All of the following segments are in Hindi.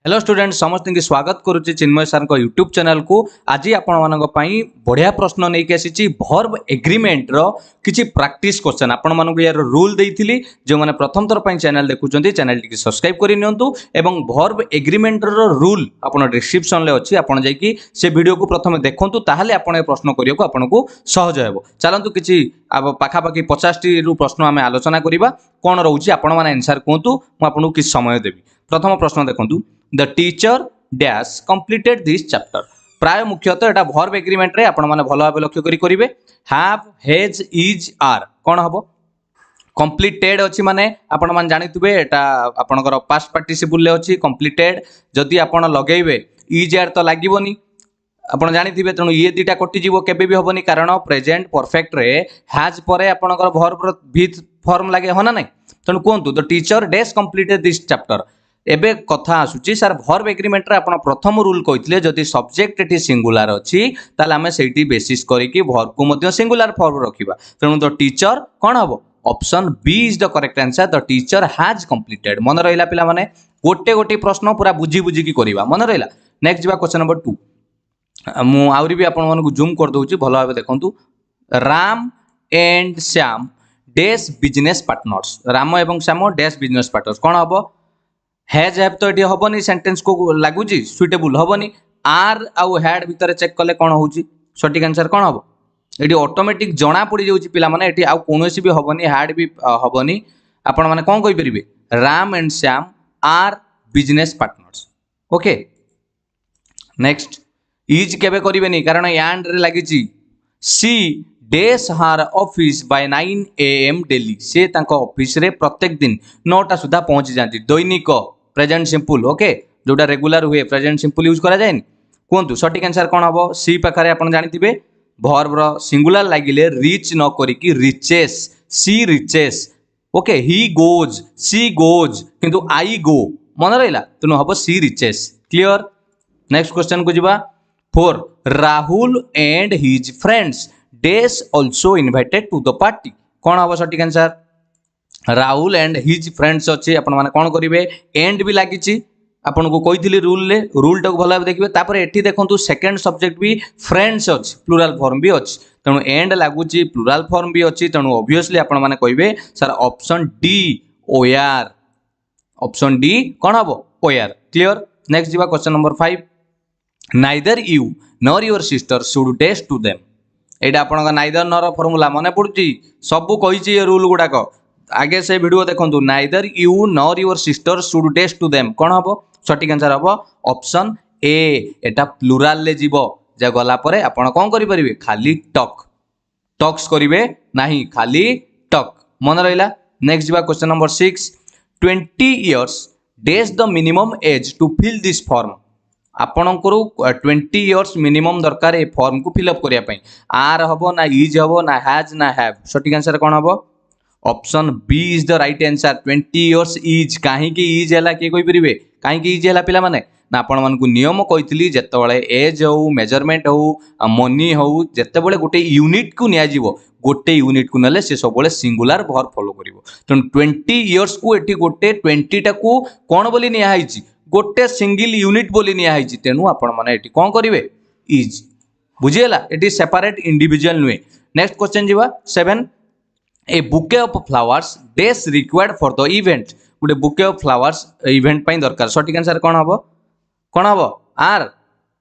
हेलो स्टूडेंट समस्त की स्वागत करुच्ची चिन्मय सर यूट्यूब चैनल को। आज आपण बढ़िया प्रश्न नहीं आसी भर्ब एग्रीमेंट रो किछि प्रैक्टिस क्वेश्चन आपण मानक यार रूल देइथिली जो माने प्रथम थर पई चैनल देखुचंती चैनल टी सब्सक्राइब करि नियंतु एवं भर्ब एग्रीमेंट रो रूल आपण डिस्क्रिप्शन ले अछि आपण जाई कि से वीडियो को प्रथम देखंतु ताहाले आपण ए प्रश्न करियो को आपण को सहज हेबो। चलंतु किछि अब पाखा पाखी 50 टी रु प्रश्न आमे आलोचना करिबा कोन रहउची आपण माने आंसर कोंतु म आपण को किछि समय देबी। प्रथम प्रश्न देखंतु The teacher dash completed this chapter। प्राय मुख्यतः एटा verb agreement रे आपण माने भलो भाबे लक्ष्य करी करिवे have has is are कोन हबो completed अछि माने आपण मान जानितबे एटा आपनकर past participle ले अछि completed जदि आपण लगेइबे is are तो लागिबोनी आपण जानिथिबे तणु ये दिटा कटि जीवो केबे भी होबनी कारण प्रेजेंट परफेक्ट रे has परे आपनकर verb रो विथ फॉर्म लागे होना नै तणु कोंतु the teacher dash completed this chapter. एबे कथा आसुची सर भर्ब एग्रीमेंट रे आपण प्रथम रूल कहितले जदि सब्जेक्ट एटी सिंगुलर अछि ताले हमें सेठी बेसिस करी कि भर्ब को मध्ये सिंगुलर फॉर्म रखिबा तणु द टीचर कोन हबो option B is the correct answer the teacher has completed. मन रहिला पिला माने गोटे गोटे प्रश्न पूरा बुझी बुझी की करबा मन रहिला। नेक्स्ट जिबा क्वेश्चन नंबर 2 मु आउरी भी आपण मानकु जूम कर दोउची भलो भाबे देखंतु Ram and Shyam dash business partners Ram एवं श्याम डैश बिजनेस पार्टनर्स कोन हबो हैज हैव तो एटी हबनी सेंटेंस को लागुजी सुइटेबल हबनी आर आउ हैड भीतर चेक कले कोन होउची सटीक आंसर कोन हबो एटी ऑटोमेटिक जणा पड़ी जाउची पिला माने एटी आउ कोनोसी भी हबनी हैड भी हबनी आपण माने कोन कहि परिबे Ram and Shyam are business partners. Okay next is केबे करिवेनी कारण एंड रे लागिची she dash her office by 9 AM daily से तांको ऑफिस रे प्रत्येक दिन 9टा सुधा पहुंच जाती दैनिक प्रेजेंट सिंपल। ओके जोटा रेगुलर हुए प्रेजेंट सिंपल यूज करा जायनी कोंतु सटीक आंसर कोन हबो सी पाखरे आपण जानिथिबे वर्ब रो सिंगुलर लागिले रीच न करी कि रिचेस सी रिचेस। ओके ही गोज सी गोज किंतु आई गो मन रहिला तनु हबो सी रिचेस क्लियर। नेक्स्ट क्वेश्चन को जिबा 4 Rahul and his friends dash also invited to the party कोन हबो सटीक answer Rahul and his friends अछि आपण माने कोन करिवे एंड भी लागिची आपण को कहिथिली रूल टाक भला देखिबे तापर एठी देखंतु सेकंड सब्जेक्ट भी फ्रेंड्स अछि प्लुरल फॉर्म भी अछि तणु एंड लागुची प्लुरल फॉर्म भी अछि तणु ऑब्वियसली आपण माने कहिबे sir option D or option D कोन हबो ओआर क्लियर। नेक्स्ट जिबा question number 5 neither you nor your sister should dash to them एटा आपण नाइदर नॉर फॉर्मूला मने पड़ुची सबु कहिची ये रूल गुडाक आगे से वीडियो देखंतु neither you nor your sister should dash to them कोन हबो सटीक आंसर हबो ऑप्शन ए एटा प्लुरल ले जीवो जे गला परे आपण कोन करि परिबे खाली टॉक टॉक्स करिवे नाही खाली टॉक मन रहिला। नेक्स्ट जिबा question number 6 20 years dash the minimum age to fill this form आपणकर 20 इयर्स मिनिमम दरकार ए फॉर्म को फिलअप करिया पई आर हबो ना इज हबो ना हैज ना हैव सटीक आंसर कोन हबो option B is the right answer 20 years is काहे कि इज हला के कोइ परिबे काहे कि इज हला पिला माने ना आपण मानकु नियम कहितली जेतेबेले एज हो मेजरमेंट हो मनी हो जेतेबेले गोटे यूनिट को निया जीवो गोटे यूनिट को नले से सबले सिंगुलर वर्ब फॉलो करिवो तन 20 इयर्स को एठी गोटे 20 टा को कोन बोली निया हाइची गोटे सिंगल यूनिट बोली निया हाइची तेनु आपण माने एठी कोन करिवे इज बुझियला एठी सेपरेट इंडिविजुअल नुए। नेक्स्ट क्वेश्चन जीवा 7 a bouquet of flowers dash required for the event गोटे बुके ऑफ फ्लावर्स इवेंट पई दरकार सटीक आंसर कोन हबो आर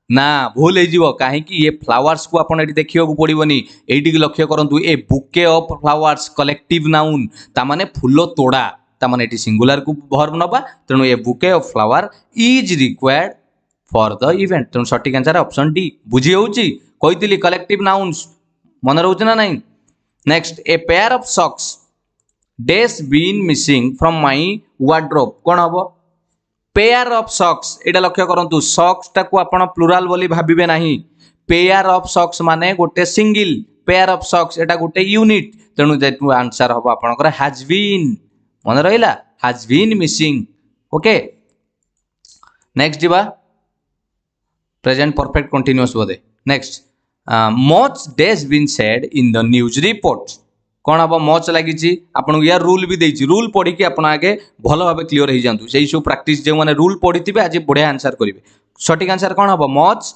ना भूल हो कहीं ये फ्लावर्स को आपन एटी देखियो पड़ोनी एटी लक्ष्य करंतु a bouquet of flowers collective noun ता माने फूल तोड़ा ता माने एटी सिंगुलर को वर्ब नबा तेणु a bouquet of flower is required for the event तेणु सटीक आंसर ऑप्शन डी बुझी होउची कहितली कलेक्टिव नाउन्स मन रहउछ ना नहीं। Next a pair of socks dash been missing from my wardrobe कोन हबो पेयर ऑफ सॉक्स एटा लक्ष्य करंतु सॉक्स टा को आपण प्लुरल बोली भाबिबे नाही पेयर ऑफ सॉक्स माने गोटे सिंगल पेयर ऑफ सॉक्स एटा गोटे यूनिट तेणु जेटु आंसर हबो आपणकर हैज बीन मन रहिला has been missing. Okay next जिबा प्रेजेंट परफेक्ट कंटीन्यूअस बोदे next much dash been said in the news report कौन हम मच लगी आपको यार रूल भी देती रूल पढ़ी आप आगे भल भाव क्लीयर हो जातु से सब प्राक्ट जो मैंने रूल पढ़ी थे आज बढ़िया आंसर करेंगे सठिक आंसर कौन हम मच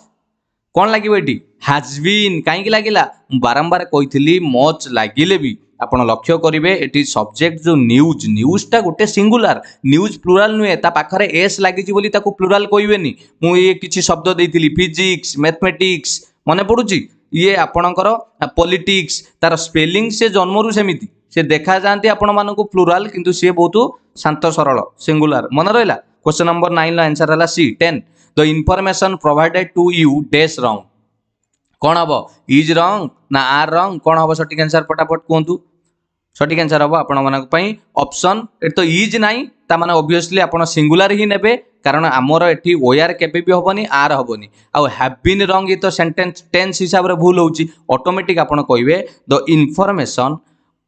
कौन लगे ये हैज बीन कहीं लगिला बारंबार कही मच लगिले भी आपण लक्ष्य करेंगे ये सब्जेक्ट जो न्यूज न्यूजटा गोटे सिंगुलार न्यूज प्लूराल नुहे पाखे एस लगी प्लूराल कहबेनी मुझे किसी शब्द देती फिजिक्स मैथमेटिक्स मन पड़ुची ये आपणकर पॉलिटिक्स तार स्पेलिंग से जन्मरू सेमिति से देखा जाती आपण मानक प्लूराल किंतु सी बहुत शांत सरल सिंगुलार मन रहा क्वेश्चन नंबर 9 आंसर है C 10 the information provided to you dash wrong कौन हम इज रॉन्ग ना आर रॉन्ग कौन हम सठिक आंसर फटाफट कहतु सठिक आंसर हम आपण ऑप्शन तो इज नाई ताने ऑब्वियसली आपण सिंगुलर ही नेबे कारण आमर एठी ओआर केबे भी होबनी आर होबनी आ हैव बीन रॉन्ग ये तो सेंटेंस टेंस हिसाब रे भूल होची ऑटोमेटिक आपण कहबे the information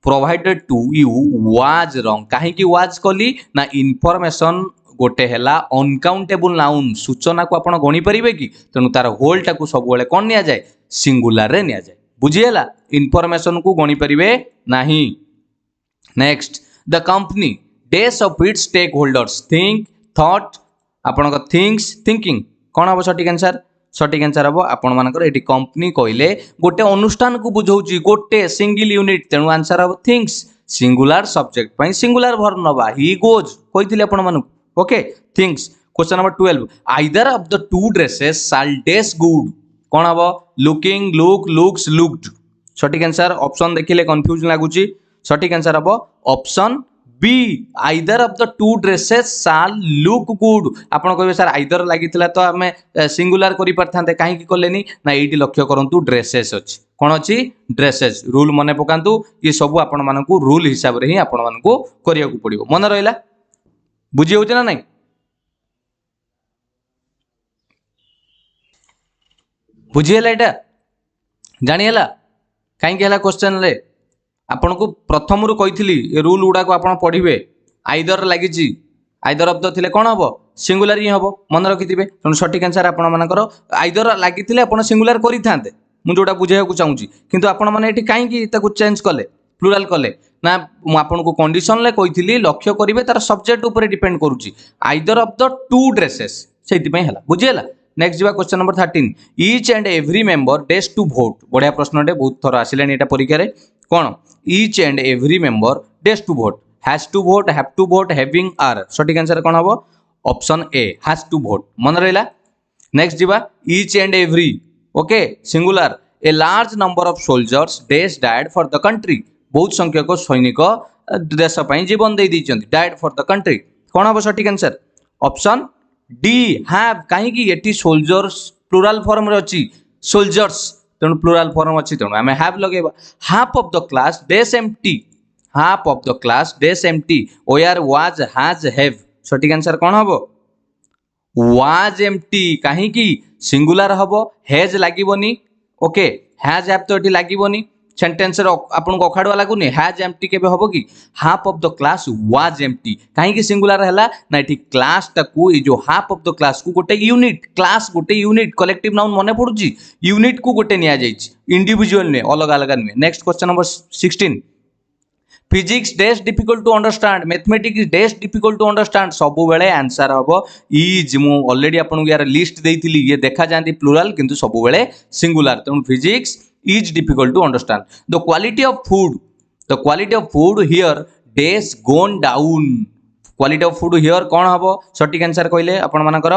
provided to you was wrong काहे की वाज कली ना इनफॉरमेशन गोटे है अनकाउंटेबल नाउन सूचना को आपण गणी परिबे कि तेणु तार होलटा को सब बेले कौन निया जाए सिंगुलर रे निया जाए बुझीला इनफॉरमेशन को गणी परिबे नाही next the company dash of its stakeholders think thought आपण थिंग्स थिंकिंग कौन हम सठिक आंसर हम आपण मानकर एटी कंपनी कहले गोटे अनुष्ठान को बुझाऊँ गोटे सिंगल यूनिट तेणु आंसर हम थिंग्स सिंगुलर सब्जेक्ट पाई सिंगुलर वर्ब नवा ही गोज कही आपण मानक okay thinks question number 12 either of the two dresses shall dash good कौन हम लुकिंग लुक लुक्स लुक्ड सठिक आंसर ऑप्शन देखिले कंफ्यूजन लगुची सठिक आंसर हम option B either of the two dresses shall look good आपण कहबे सर आइदर लागितला तो हमें सिंगुलर करि परथांते काहे की करलेनी ना एटी लक्ष्य करंतु ड्रेसेस अछि कोन अछि ड्रेसेस रूल मने पकांतु ये सब आपण मानकू रूल हिसाब रे ही आपण मानकू करिया को पड़िबो मन रहइला बुझी होउछ ना नहीं बुझीला एटा जानी हला काहे की हला क्वेश्चन रे आपन को प्रथम रु कही ये रूल गुड़ा को आप पढ़े आइदर लगी आइदर ऑफ द थिले कौन हम सिंगुलर ही हम मन रखिथे तेणु सठिक आंसर आपण आइदर लगी आप सिंगुलर करें मुझे जोटा बुझाइक चाहूँगी किंतु आपण मैंने कहीं चेंज कले प्लूराल कले ना आपको कंडीशन कही लक्ष्य करेंगे तार सब्जेक्ट उपर डिपेंड करुच्ची either of the two dresses से बुझीला नेक्स्ट जी question number 13 each and every member dash to vote बढ़िया प्रश्न बहुत थर आसिले यहाँ परीक्षा रे कौन each and every member dash to vote has to vote have to vote having are सठिक आंसर कौन हम option A has to vote मन रहा नेक्स्ट जी each and every okay singular a large number of soldiers dash died for the country बहुत संख्यक सैनिक देश जीवन दे डायड फॉर द कंट्री कौन हम सठिक आंसर ऑप्शन डी हैव कहीं एटी सोल्जर्स प्लूराल फॉर्म रे अछि सोल्जर्स तेणु प्लूराल फॉर्म अच्छी तेणु आम हाफ लगे half of the class dash empty half of the class dash empty or was has have सठिक आंसर कौन हम वाज एम्प्टी कहीं सिंगुलर हम हैज लागोनी ओके हैज हैव तो ये लागोनी सेंटेंस आपन को अखाड़ुआ लगुनि हैज एम्प्टी केबे हबो कि half of the class was empty कहीं सिंगुलर हैला ना एठी क्लास टाकू ए जो हाफ ऑफ द क्लास को गोटे यूनिट क्लास गोटे यूनिट कलेक्टिव नाउन मने पड़ुची यूनिट को गोटे निया जाइछि इंडिविजुअल ने अलग अलग ने next question number 16 physics dash difficult to understand mathematics dash difficult to understand सब बेले आंसर हम इज मु ऑलरेडी आपन यार लिस्ट देइथिली ये देखा जांती प्लूरल किंतु सब बेले सिंगुलर तेणु physics is difficult to understand the quality of food here days gone down quality of food here कौन हम सठिक आंसर कहले आपण मानकर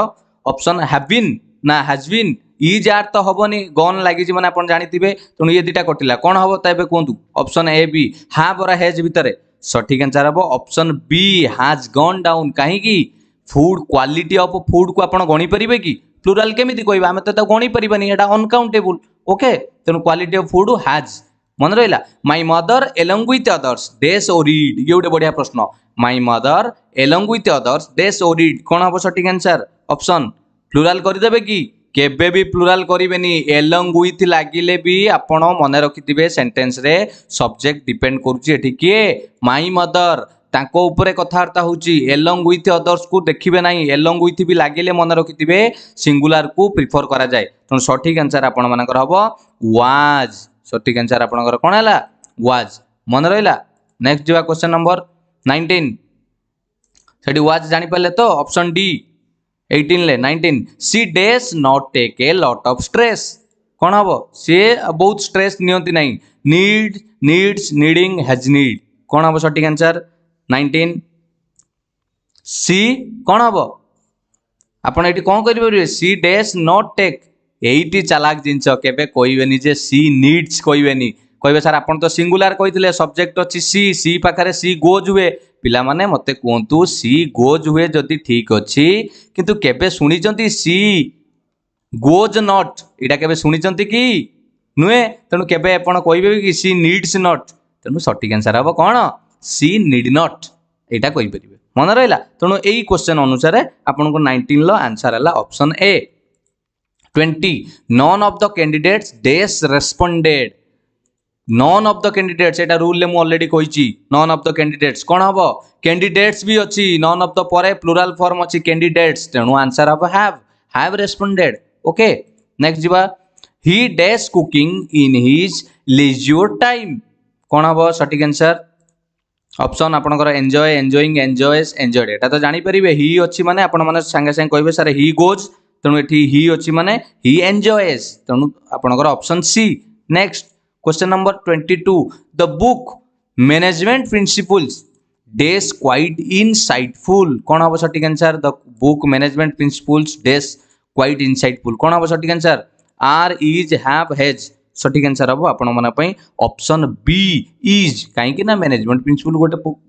ऑप्शन हैव बीन ना हैज बीन इज आर तो हबनी गन लगी माने आपण जानिथिबे तेणु ये दुटा कटिला कौन हम तबे कहतु ऑप्शन ए बी हैव और हैज भितर सठिक आंसर हम option B has gone down कहीं फूड क्वालिटी ऑफ फूड को आपण गणी परिबे कि प्लूराल केमिति कहबा हमें तो गणी परिबानी एटा अनकाउंटेबल ओके तेणु क्वालिटी ऑफ फूड हैज मन रहा my mother along with others dash ओ रीड ये गोटे बढ़िया प्रश्न my mother along with others dash ओ रीड कौन हम सठिक आंसर ऑप्शन प्लूराल करदेबे कि केबे भी प्लूराल करेंगे एलंग विथ लगिले भी आपण मन रखिथिबे सेंटेंस रे सब्जेक्ट डिपेंड करुच्ची किए माई मदर तांको उपरे कथावार्ता होची एलंग विथ अदर्स को देखिबे नाही एलंग विथ भी लागिले मन रखिथिबे सिंगुलर को प्रिफर करा जाए तो सठिक आंसर आपण मानकर हबो वाज सठिक आंसर आपणकर कोन हला वाज मन रहा। नेक्स्ट जा क्वेश्चन नंबर 19 से वाज जानी पारे तो ऑप्शन डी 18 ले 19 she does not take a lot of stress कौन हम सी बहुत स्ट्रेस नियंती नहीं नीड्स नीडिंग हैज नीड कौन हम सठिक आंसर 19 सी कौन हम आपड़ ये कौन करेंगे सी डेज नॉट टेक यही चालाक जिनस केबे कहबेनि जे सी नीड्स कहबेनि कहे सर आप तो सिंगुलार कहते सब्जेक्ट अच्छी सी पाखे सी गोज हुए पिला माने मते कहतु सी गोज हुए जदि ठीक अच्छी किंतु केबे सुनी सी गोज नॉट इटा केबे सुनी कि नुहे तेणु केबे आपण कहबे कि सी नीड्स नॉट तेणु सठिक आंसर हम कौन सी नीड नॉट यहाँ कहींपर मन रहा तेणु यही क्वेश्चन अनुसार आपन को 19 आंसर है option A 20 none of the candidates dash responded none of the candidates एटा रूल ले मु ऑलरेडी कहिची नॉन ऑफ द कैंडिडेट्स कौन हम कैंडिडेट्स भी अच्छी नॉन ऑफ द परे प्लूराल फॉर्म अच्छी कैंडिडेट्स तेणु आंसर हम हैव रेस्पोंडेड ओके नेक्स्ट जीवा he dash cooking in his leisure time कौन हम सठिक आंसर ऑप्शन आपनकर एंजॉय एंजॉयिंग एंजॉयस एंजॉयड एटा तो जानी परिबे ही अच्छी माने आपण माने संगे संगे कहबे सर ही गोज तेणु एठी ही अच्छी माने ही एंजॉयस तेणु आपनकर option C next question number 22 the book management principles dash quite insightful कौन हम सठिक answer the book management principles dash quite insightful कौन हम सठिक answer are is have has सठिक आंसर हम आपण मन ऑप्शन बी इज कहीं ना मैनेजमेंट प्रिंसिपल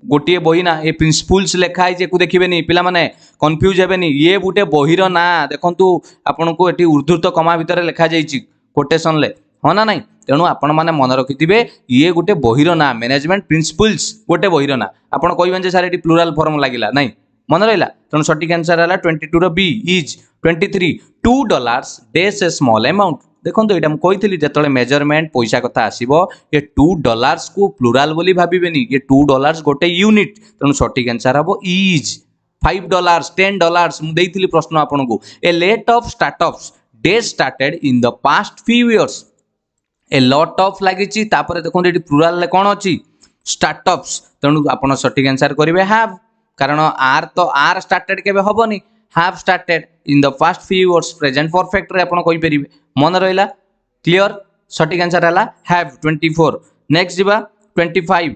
गोटे बही ना ये प्रिंसिपल्स लिखाई जे को देखिबेनी पिला माने कंफ्यूज हेबेनी ये गोटे बहीर ना देखंतु आपण को एटी ऊर्ध्वत कमा भितर लिखा जाइछि कोटेशन ले हाँ ना नहीं तेणु आपण मैंने मन रखिथे ये गोटे बहीर ना मैनेजमेंट प्रिंसिपल्स गोटे बहीर ना आपड़ कहे सर ये प्लूराल फॉर्म लगिला नहीं मन रहा तेणु सठिक आंसर है 22 रो B is 23 $2 dash a small amount देखो यहाँ मुझे जो मेजरमेंट पैसा कथा आसो ये $2 को प्लूराल बोली भावेनि ये $2 गोटे यूनिट तेणु सठिक आंसर हम इज $5 $10 मुझे प्रश्न आपन को a lot of startups dash started in the past few years a lot of लगी देखो ये प्लूराल कौन अच्छी स्टार्टअप्स तेणु आप सठिक आंसर करेंगे हैव कारण आर तो आर स्टार्टेड केबे हबनी have started in the past few years present perfect रे आपण कहि परिबे मन रहिला क्लियर सठिक आंसर हला हैव 24 नेक्स्ट जीवा 25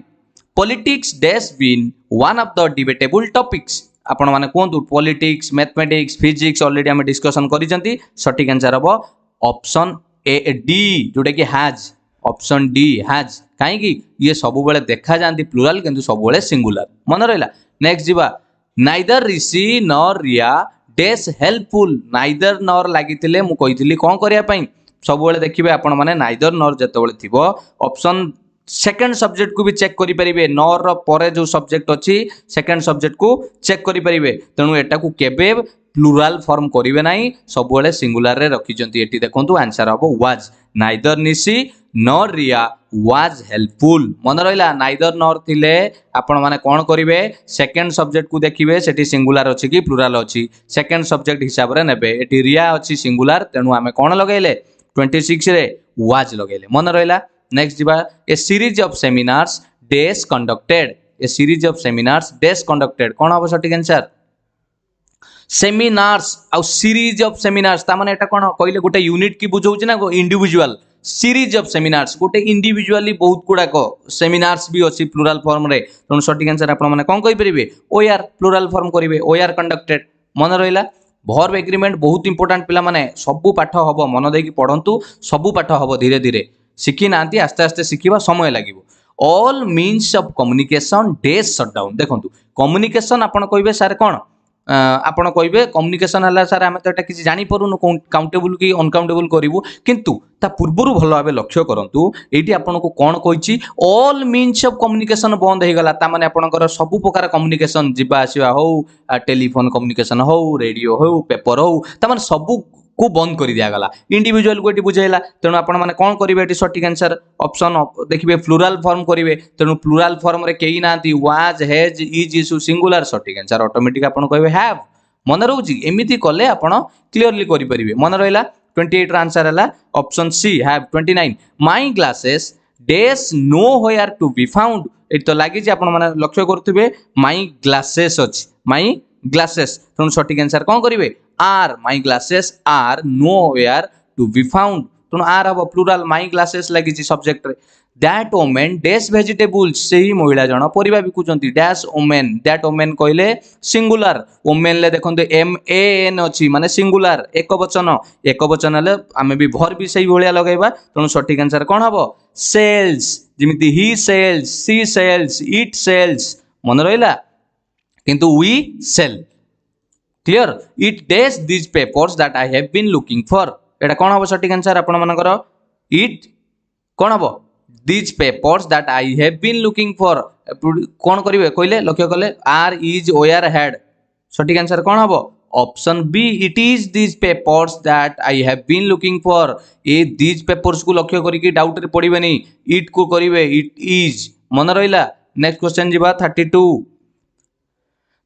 politics dash been one of the debatable topics आपण माने कोंतु पॉलिटिक्स मैथमेटिक्स फिजिक्स ऑलरेडी हम डिस्कशन करिसंती सठिक आंसर हबो ऑप्शन ए डी जोटा कि हैज ऑप्शन डी हैज कहीं ये सब बेले देखा जाती प्लूराल किंतु सब बेले सिंगुलर मन रहा नेक्स्ट जीवा नाइदर ऋषि नॉर रिया डेस हेल्पफुल नाइदर नॉर लगी मु कही कौन करने सब बेले देखिए आपण मैंने नाइदर नॉर जिते थी ऑप्शन सेकेंड सब्जेक्ट को भी चेक करेंगे नॉर पर जो सब्जेक्ट अच्छी सेकेंड सब्जेक्ट को चेक करेंगे तेणु एटा को केबे प्लूराल फॉर्म करेंगे ना सब बेले सिंगुलर रे रखिंट ये देखो आंसर हम was neither Nishi nor Riya was helpful मन रहा नाइदर नॉर थिले आपण माने कौन करेंगे सेकेंड सब्जेक्ट को देखिए सेठी सिंगुलर अच्छी कि प्लूराल अच्छी सेकेंड सब्जेक्ट हिसाब से नेबे एटी रिया अच्छी सिंगुलर तेणु आम कौन लगेले 26 रे वाज लगेले मन रहा नेक्स्ट जीवा a series of seminars dash conducted a series of seminars dash conducted कौन हम सठिक आंसर सेमिनार्स आउ सीरीज ऑफ सेमिनार्स ता माने एटा कोन कहले गोटे यूनिट की बुझौछि ना इंडिविजुअल सीरीज ऑफ सेमिनार्स गोटे इंडिविजुअली बहुत गुडा को सेमिनार्स भी अछि प्लूराल फॉर्म रे तन सठिक आंसर आपण माने कोन कहि परिबे ओआर प्लूराल फॉर्म करिवे ओआर कंडक्टेड मन रहिला वर्ब एग्रीमेंट बहुत इंपोर्टेंट पिला माने सबु पाठ हबो मन देकी पढंतु सबु पाठ हबो धीरे धीरे शिखी नांती आस्ते आस्ते शिखिबा समय लागिवो all means of communication dash shut down देखंतु कम्युनिकेशन आपण कहिबे सर कोन आपण कहिबे कम्युनिकेशन हला सर आमे तो एटा किछि जानि परुनु काउंटेबल कि अनकाउंटेबल करिवु किंतु ता पूर्वरु भलो भाबे लक्ष्य करंतु एठी आपण को कोन कहिछि ऑल मीन्स ऑफ कम्युनिकेशन बंद हे गला ता माने आपणकर सब प्रकार कम्युनिकेशन जिबा आसीबा हो टेलीफोन कम्युनिकेशन हो रेडियो हो पेपर हो ता माने सब को बंद कर दिया गला इंडिविजुअल को ये बुझेला तेणु आपण मैंने कौन करेंगे सठिक आंसर ऑप्शन देखिए प्लूराल फॉर्म करेंगे तेणु प्लूराल फॉर्म रे कई ना was hedge is issue singular सठिक आंसर ऑटोमेटिक आपण कहे हैव मन रोची एमती कले आपण क्लीयरली करेंगे मन रहा 28 आंसर है option C have 29 my glasses dash nowhere to be found at तो लगी आपण माने लक्ष्य करुवे माई ग्लासेस अच्छी माई ग्लासेस तेणु सठिक आंसर कौन करेंगे are my glasses are nowhere to be found तेणु आर हम प्लूराल माई ग्लासेस लगी सब्जेक्ट रे दैट ओमेन डैश वेजिटेबल्स से ही महिला जन परिबा बिकुचंती डैश ओमेन दैट ओमेन कहले सिंगुलर ओमेन ले देखंतु एम ए एन अछि माने सिंगुलर एक वचन ले आमे भी भर भी सही भलिया लगाइबा तेणु सठिक आंसर कोन हबो सेल्स जिमिति he sells she sells it sells मन रहिला किंतु we sell clear it dash this papers that I have been looking for एटा कोन हबो सठिक आंसर आपण मानकर इट कोन हबो this papers that I have been looking for कौन करेंगे कहले लक्ष्य कले आर इज वेयर हेड सठिक आंसर कौन हम option B it is this papers that I have been looking for ए दिस पेपर्स को लक्ष्य करके डाउट रे पड़िबेनी इट को करेंगे इट इज मन रहिला नेक्स्ट क्वेश्चन जीवा 32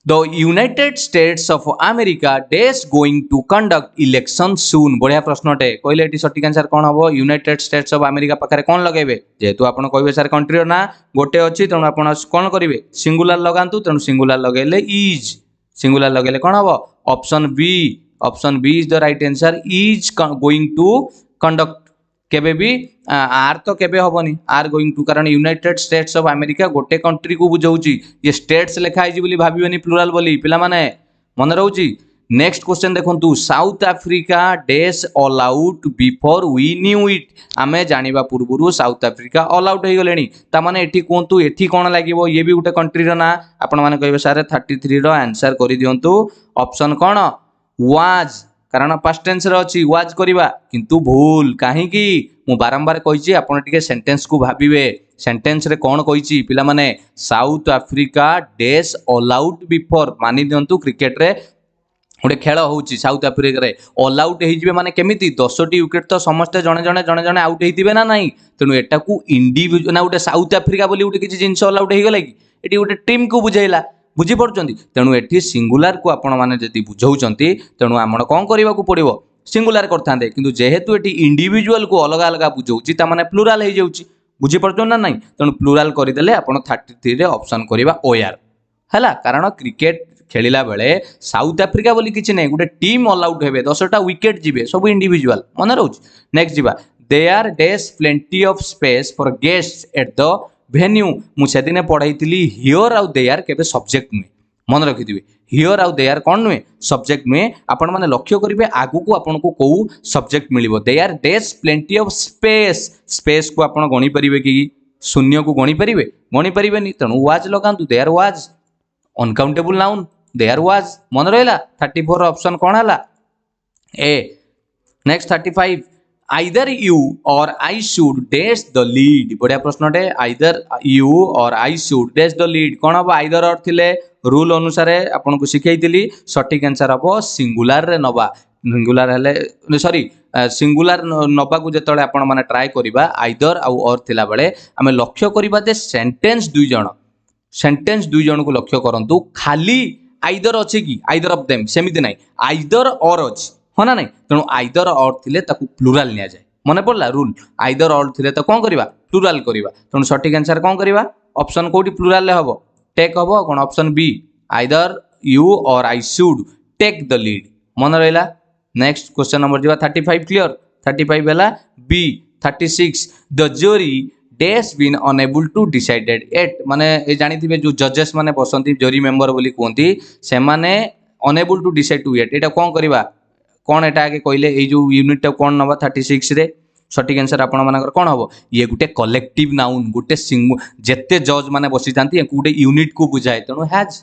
The United States of America dash going to conduct election soon बढ़िया प्रश्नटे कहले एटी सठिक आंसर कौन हम यूनाइटेड स्टेट्स ऑफ अमेरिका पाखे कौन लगेबे जेहेतु आपण कहबे सर कंट्री ना गोटे अच्छी तेणु आपण कौन करेंगे सिंगुलर लगातु तेणु सिंगुलर लगेले इज सिंगुलर लगेले कौन हम option B is the right answer is going to conduct केबे भी आर तो केबे हबनी आर गोइंग टू कारण यूनाइटेड स्टेट्स ऑफ अमेरिका गोटे कंट्री को बुझाऊची ये स्टेट्स लिखा है बोली भाबिबेनी प्लुराल बोली पिला माने मन रहउची नेक्स्ट क्वेश्चन देखंतु South Africa dash all out before we knew it आमे जानिबा पूर्वरु साउथ अफ्रीका ऑल आउट हो गलेनी ता माने एठी कोंतु एठी कोन लागिवो ये भी गोटे कंट्री रो ना आपण माने कहबे सारे 33 रो आंसर करि दियंतु ऑप्शन कोन वाज कारण पास्ट टेंस रे अछि वाज करिबा किंतु भूल काहे कि मु बारंबार कहिछि आपण टिके सेंटेंस को भाबिबे सेंटेंस रे कोन कहिछि पिला माने south Africa dash all out before मानि दियंतु क्रिकेट रे गोटे खेल होउछि साउथ अफ्रीका रे ऑल आउट हेइ जिवे माने केमिति 10टी विकेट तो समस्त जणे जणे आउट हेइतिबे ना नाही तेनु एटा को इंडिविजुअल ना गोटे साउथ अफ्रीका बोली गोटे किछि जिंस ऑल आउट हेइ गेला कि एटी गोटे टीम को बुझाइला बुझी पड़ुचंती तेणु एठी सिंगुलर को आपण माने जति बुझाउचंती तेणु आपण कोन करिबा को पड़िबो सिंगुलर करथांदे किंतु जेहेतु एठी इंडिविजुअल को अलग अलग बुझाउची ता माने प्लुराल हे जाउची बुझी पड़ुचन ना नाही तेणु प्लुराल करिदेले आपण 33 रे ऑप्शन करिबा ओआर हला कारण क्रिकेट खेलिला बेले साउथ अफ्रीका बोली किछि नै गुटे टीम ऑल आउट हेबे 10टा विकेट जिबे सब इंडिविजुअल मन रहउची नेक्स्ट जिबा there dash plenty of space for guests at the venue मुझे दिन पढ़ाई हियर आउ देयर केबे सब्जेक्ट नुहे मन रखिथिबे हियर आउ देयर कौन नुहे सब्जेक्ट नुहे आपण माने लक्ष्य करिवे आगु को आपण को को सब्जेक्ट मिलिबो there dash plenty of space को आपण गणी परिबे कि शून्य को गणी परिबेनी तेणु वाज लगांतु there was uncountable noun there was मन रहला 34 ऑप्शन कौन हला A next 35 either you or I should dash the lead बढ़िया प्रश्नटे either you or I should dash the lead कौन हम either और थिले रूल अनुसार आपन को सिखैतिली सठिक आंसर हम सिंगुलर रे नबा सिंगुलर हेले सॉरी सिंगुलर नबा को जेतले आपन माने ट्राई करिबा either आउ और थिला बेले हमें लक्ष्य करिबा जे सेंटेंस दुई जन को लक्ष्य करंतु खाली either अछि कि either of them सेमिति नै either और अछि हाँ ना नहीं तेणु आइदर और थिले ताकू प्लुराल निया जाए मन पड़ला रूल आइदर और थिले तो कौन करिबा प्लुराल करिबा तेणु सठिक आंसर कौन करिबा ऑप्शन कोठी प्लुराल ले हबो टेक हबो कोन option B either you or I should take the lead मन रहला नेक्स्ट क्वेश्चन नंबर जीवा 35 क्लियर 35 हला B 36 the jury dash been unable to decided at माने ए जानिथिबे जो जजेस माने बसंती ज्यूरी मेंबर बोली कोंती से माने unable to decide to at एटा कौन करिबा कौन एटा आगे कहले ए जो यूनिट कौन नबा 36 रे सठिक आंसर आपण मानकर कौन हबो ये गुटे कलेक्टिव नाउन गुटे जेते जज माने बसी जानती गुटे यूनिट को बुझाए तेणु हैज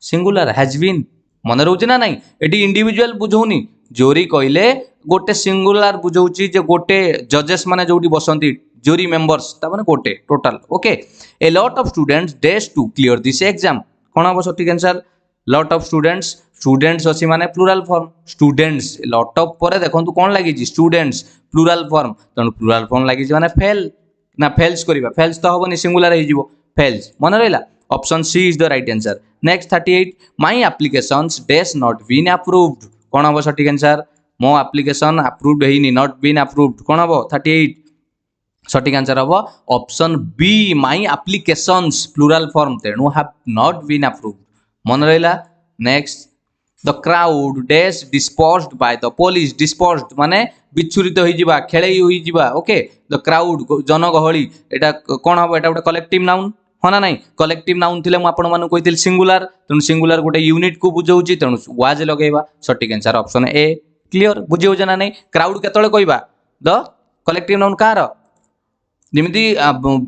सिंगुलर हैज बीन मन रहउची ना नहीं एटी इंडिविजुअल बुझौनी जोरी कहले गोटे सिंगुलर बुझौची जे गोटे जजेस माने जोटी बसंती ज्यूरी मेंबर्स ता माने गोटे total okay a lot of students dash to clear this exam कौन हबो सठिक आंसर लॉट ऑफ स्टूडेंट्स अच्छी माने plural form students lot of पर देखंतु कोन लागि स्टूडेंट्स प्लुराल फॉर्म तेणु प्लुराल फॉर्म लागि माने फेल ना फेल्स करिबा फेल्स तो हबनी सिंगुलर हे जिवो फेल्स मन रहला option C is the right answer next 38 my applications dash not been approved कोन हबो सठिक आंसर मो एप्लीकेशन अप्रूव्ड हेनी नॉट बीन अप्रूव्ड कोन हबो 38 सठिक आंसर हम option B my applications plural form तेणु हैव नॉट बीन अप्रूव्ड मन रहा next the crowd dash dispersed by the police dispersed माने विच्छुरित हो जिबा खेळई हो जिबा ओके द क्राउड जनगहली एटा कोन हबो एटा गोटे कलेक्टिव नाउन हाँ ना नहीं कलेक्टिव नाउन थिले मु आपण मानु कहिथिल सिंगुलर तेणु सिंगुलर गोटे यूनिट को बुझाउची तेणु वाज लगेबा सठिक आंसर ऑप्शन ए क्लियर बुझी हो ना नहीं क्राउड केतळे कहबा द कलेक्टिव नाउन कार जमीती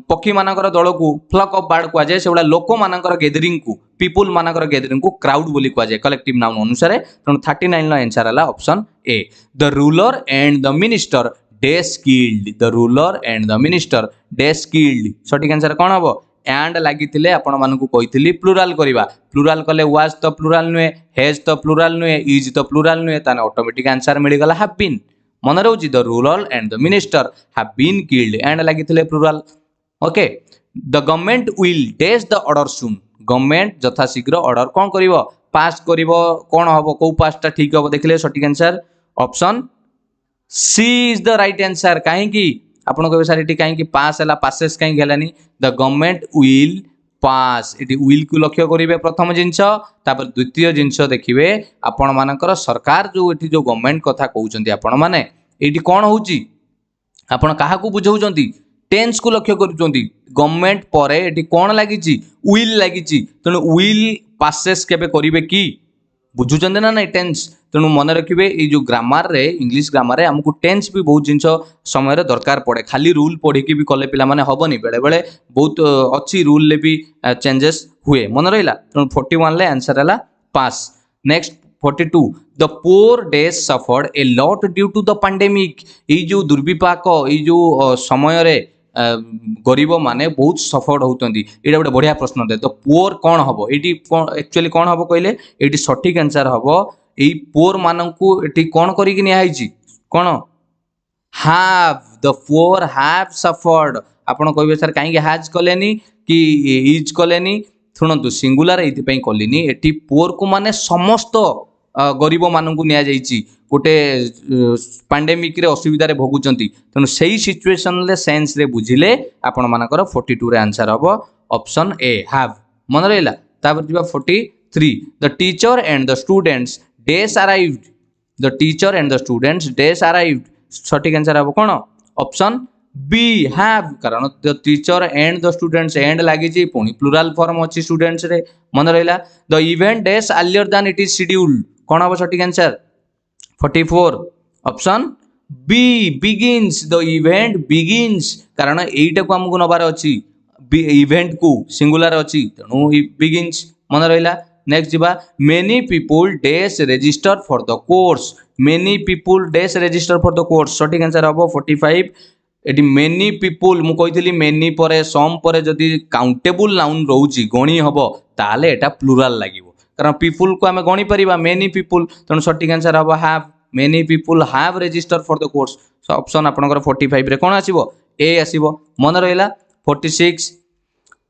पक्षी मानकर दल को फ्लक ऑफ बर्ड कहुए से लोक मानकर गैदरिंग को पीपुल मानकर गैदरिंग को क्राउड बोली कहुए कलेक्टिव नाउन अनुसार तेणु 39 आंसर है option A the ruler and the minister dash killed the ruler and the minister dash killed सठिक आंसर कौन हम एंड लगी आपण मानक कही प्लूराल करवा प्लूराल कले वाज तो प्लूराल नुहे हेज तो प्लूराल नुहे इज तो प्लूराल नुहे ताने ऑटोमेटिक आंसर मिलगला हैव बीन मन रोची the ruler and the minister have been killed and लगी plural okay the government will dash the order soon government यथाशीघ्र ऑर्डर कौन करिवो पास करिवो कौन हम कौ पासटा ठीक हम देखिले सठिक answer option C is the right answer कहीं आपन कहे सर ये कहीं पास है पासेस कहीं हेलानी द गवर्नमेंट विल पास ये विल को लक्ष्य करेंगे प्रथम जिनस द्वितीय जिनस देखिए आपण मानकर सरकार जो ये जो गवर्नमेंट कथा कहते आपण मैंने ये कौन होची आपण क्या बुझाऊँ टेन्स को लक्ष्य करुँच गवर्नमेंट पर ये कौन लगी विल लगी तेणु विल पासेस केबे करेंगे कि बुझुं ना नहीं टेन्स तेणु मन रखिए ये जो ग्रामर रे इंग्लिश ग्रामर रे हमको टेन्स भी बहुत जिनस समय दरकार पड़े खाली रूल पढ़ी भी कले पिला माने हबनी बेले बेले बहुत अच्छी रूल ले भी चेंजेस हुए मन रहा तेणु 41 ले आंसर है pass next 42 the poor dash suffered a lot due to the pandemic ये जो दुर्विपाक ये जो समय रे गरीब माने बहुत सफर्ड होती ये गोटे बढ़िया प्रश्न दे तो पुअर कौन हम ये एक्चुअली कौन हम कहले ये सठिक आंसर हम ये पुअर मानू ये कौन करी कौन हाव द पुअर हाव सफर्ड आपड़ कहे सर कहीं हाज कलेनी कि इज कलेनी शुणु सिंगुलर ये कलिनी ये पुअर को माने समस्त गरीब मानू नि गोटे पैंडेमिक रे असुविधा भोगुंट तेणु से ही सिचुएशन ले सेंस रे बुझिले आपण मानकर 42 रे आंसर हम ऑप्शन ए हैव मन रहा तापर जीवा 43 the teacher and the students dash arrived the teacher and the students dash arrived सठिक आंसर हम कौन ऑप्शन बी हैव कारण the teacher and the students and लगी पुणी प्लूराल फॉर्म अच्छी स्टूडेंट्स रे मन रहा the event dash earlier than it is scheduled कौन हम सठिक answer 44 option B begins the event begins कारण एटा को हमको नबार अच्छी इवेंट को सिंगुलर अच्छी तेणु बिगिन्स मन रहा नेक्स्ट जीवा many people dash register for the course many people dash register for the course सठिक आंसर हम 45 एटी मेनी पीपुल मु कही मेनी पर सम पर जदि काउंटेबल नाउन रोची गणी हम ताले एटा प्लूराल लगे कारण पीपुल को आम गणी पार मेनी पीपुल तेणु सठिक आंसर हम have many people have register for the course option आपनकर 45 रे कौन आसीबो ए आसीबो मन रहिला 46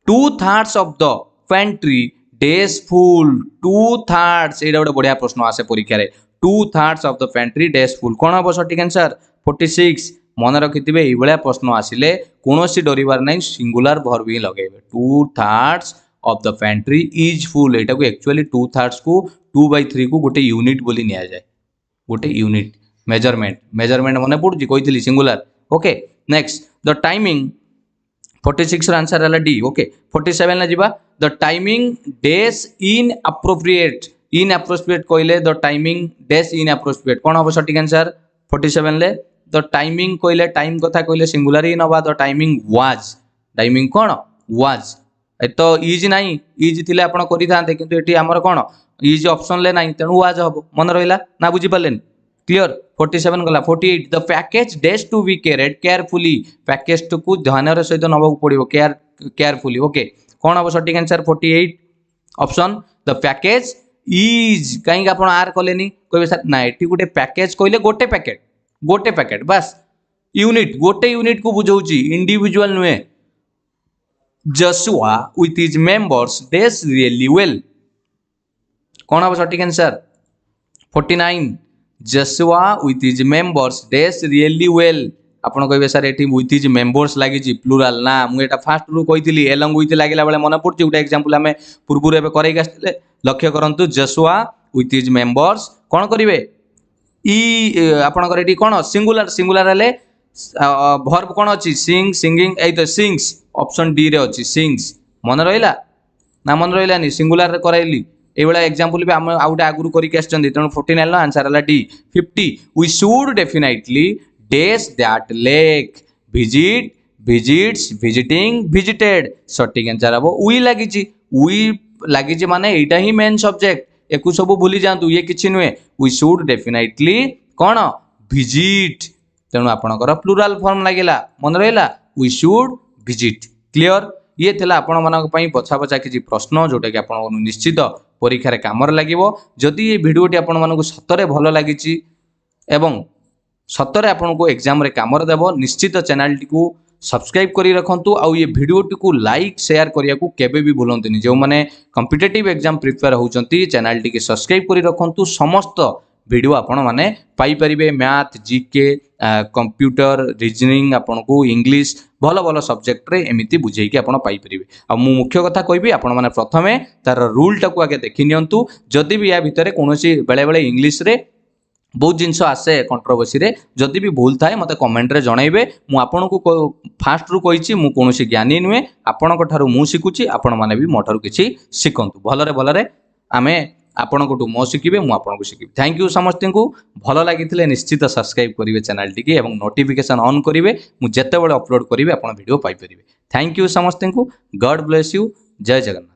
2/3 of the pantry dash full 2/3 एटा गोटे बढ़िया प्रश्न आसे परीक्षा रे 2/3 of the pantry dash full कौन हम सठिक आंसर 46 मन रखिथिबे एई भलिया प्रश्न आसिले कोनोसी डरिवार नै सिंगुलर वर्ब ही लगेबे 2/3 of the pantry is full एटा को एक्चुअली 2/3 को 2/3 को गोटे यूनिट बोली निया जाए गोटे यूनिट मेजरमेंट मेजरमेंट मन पड़ी कही singular okay next the timing 46 answer है डी ओके 47 ना जीवा the timing dash inappropriate कहले the timing dash inappropriate कौन हम सठिक आंसर 47 ले द टाइमिंग कहले टाइम कथा कहले सिंगुलर ही नवा द टाइमिंग वाज टाइमिंग कौन वाज तो इज नहीं इज थिले आपण करि थांते किंतु एठी हमर कोन इज ऑप्शन ले नहीं तेणु वाज हबो मन रहिला ना बुझी पालेन क्लियर 47 गला 48 the package dash to be cared carefully package को ध्यान रे सहित नबाक पड़िबो केयरफुली ओके कोन हबो सठिक answer 48 option the package is कहीं आपण आर कलेनी कहबे सर ना एठी गोटे पैकेज कहले गोटे पैकेट बस यूनिट गोटे यूनिट को बुझौची individual नुए Joshua with his members does really well कौन हम सठिक answer 49 Joshua with his members does really well आपण कहबे सर एठी विथ इज मेंबर्स लागी प्लूराल ना मु एटा फास्ट रु कहितली एलंग विथ लागला बेले मन पड़छि उटा एग्जांपल हमें पूर्वरु एबे करैक आस्थिले लक्ष्य करंतु जसुआ विथ इज मेंबर्स कोन करिवे ई आपणकर एठी कोन सिंगुलर सिंगुलर हेले वर्ब कोन अछि सिंग सिंगिंग एई तो सिंग्स ऑप्शन डी रे अछि सिंग्स मन रहिला ना मन रहिलानी सिंगुलर रे कराइली ए बेला एग्जांपल भी हम आउट आगुरु करि के आछन तेणु 49 नो आंसर हला D 50 we should definitely dash that lake visit visits visiting visited सटीक आंसर हबो वी लागिची माने एटा ही मेन सब्जेक्ट एकु सब भूली जांतु ये किछि नुए वी शुड डेफिनेटली कोन विजिट तेणु आपणकर प्लूराल फॉर्म लागिला मन रहिला वी शुड विजिट क्लियर ये थिला आपण मानक पई बछा बछा किछि प्रश्न जोटा कि आपण निश्चित परीक्षा रे कामर लागिवो जदि ये वीडियोटी आपण मानक सतरे भलो लागिछि एवं सतरे आपण को एग्जाम रे कामर देबो निश्चित चैनल टी को सब्सक्राइब करी रखंतु आउ ये वीडियोटी को लाइक शेयर करिया को केबे भी भूलंतनी जो माने कॉम्पिटिटिव एग्जाम प्रिपेयर होउचंती चैनल टी के सब्सक्राइब करी रखंतु समस्त वीडियो आपण माने पाई परिबे मैथ जीके कंप्यूटर रीजनिंग आपण को इंग्लिश भलो भलो सब्जेक्ट रे एमिति बुझेई कि आपण पाई परिबे आ मु मुख्य कथा कहबी आपण माने प्रथमे तार रूल टाको आगे देखि नियंतु जदि भी या भितरे कोनोसी बेले बेले इंग्लिश रे बहुत जिनस आसे कंट्रोवर्सी रे जदि भी भूल थाए मते कमेंट रे जणाइबे मु आपण को फास्ट रु कहिछि मु कोनोसी ज्ञानी नुए आपण को थारु मु सिकुछि आपण माने भी मोठारु किछि सिकंतु भलरे आमे आपण को मो शिखिबे मु आपण को शिखिबे थैंक यू समस्त को भलो लागिथिले निश्चित सब्सक्राइब करिवे चैनल टी के एवं नोटिफिकेशन ऑन करिवे मु जेते बेले अपलोड करिवे आपण वीडियो पाई परिबे थैंक यू समस्त को गॉड ब्लेस यू जय जगन्नाथ।